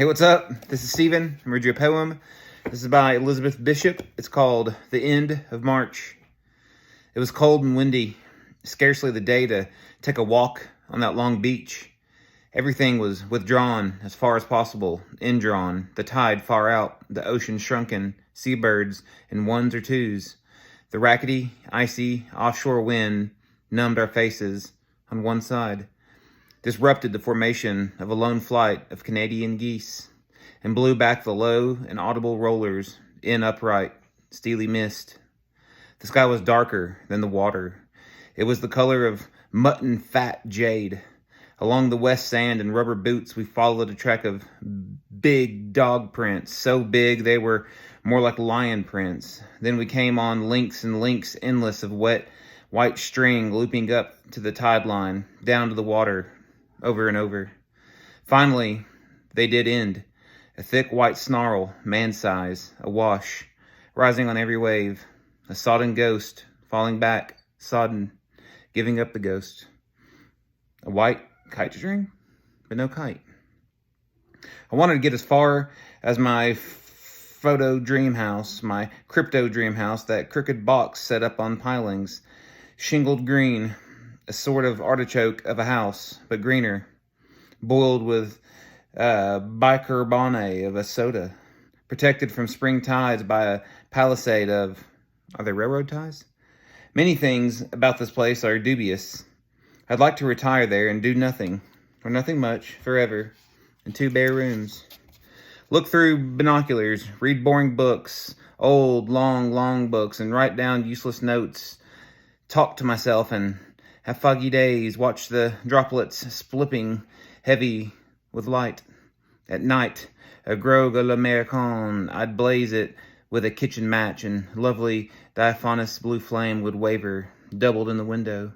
Hey, what's up? This is Steven. I'm reading you a poem. This is by Elizabeth Bishop. It's called The End of March. It was cold and windy, scarcely the day to take a walk on that long beach. Everything was withdrawn as far as possible, indrawn, the tide far out, the ocean shrunken, seabirds in ones or twos. The rackety, icy, offshore wind numbed our faces on one side, disrupted the formation of a lone flight of Canadian geese, and blew back the low and audible rollers in upright, steely mist. The sky was darker than the water. It was the color of mutton fat jade. Along the west sand in rubber boots, we followed a track of big dog prints, so big they were more like lion prints. Then we came on links and links endless of wet, white string looping up to the tide line, down to the water, over and over. Finally, they did end. A thick white snarl, man-size, awash, rising on every wave. A sodden ghost, falling back, sodden, giving up the ghost. A white kite string, but no kite. I wanted to get as far as my photo dream house, my crypto dream house, that crooked box set up on pilings, shingled green, a sort of artichoke of a house, but greener, boiled with bicarbonate of a soda, protected from spring tides by a palisade of, are they railroad ties? Many things about this place are dubious. I'd like to retire there and do nothing, or nothing much, forever, in 2 bare rooms. Look through binoculars, read boring books, old, long books, and write down useless notes, talk to myself and have foggy days, watch the droplets splipping heavy with light. At night, a grog à l'Americaine, I'd blaze it with a kitchen match, and lovely diaphanous blue flame would waver, doubled in the window.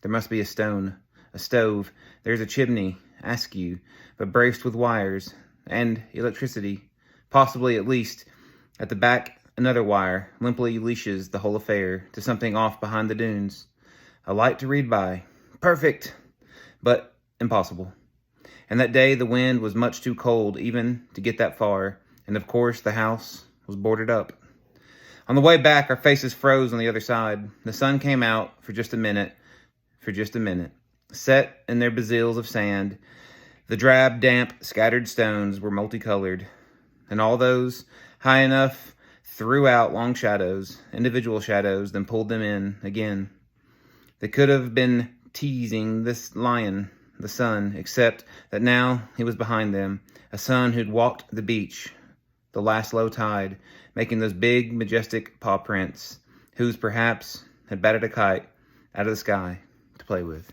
There must be a stove. There's a chimney, askew, but braced with wires, and electricity. Possibly, at least, at the back, another wire limply leashes the whole affair to something off behind the dunes. A light to read by. Perfect, but impossible. And that day the wind was much too cold even to get that far, and of course the house was boarded up. On the way back, our faces froze on the other side. The sun came out for just a minute, set in their bazilles of sand. The drab, damp, scattered stones were multicolored, and all those high enough threw out long shadows, individual shadows, then pulled them in again. They could have been teasing this lion, the sun, except that now he was behind them, a sun who'd walked the beach, the last low tide, making those big, majestic paw prints, whose perhaps had batted a kite out of the sky to play with.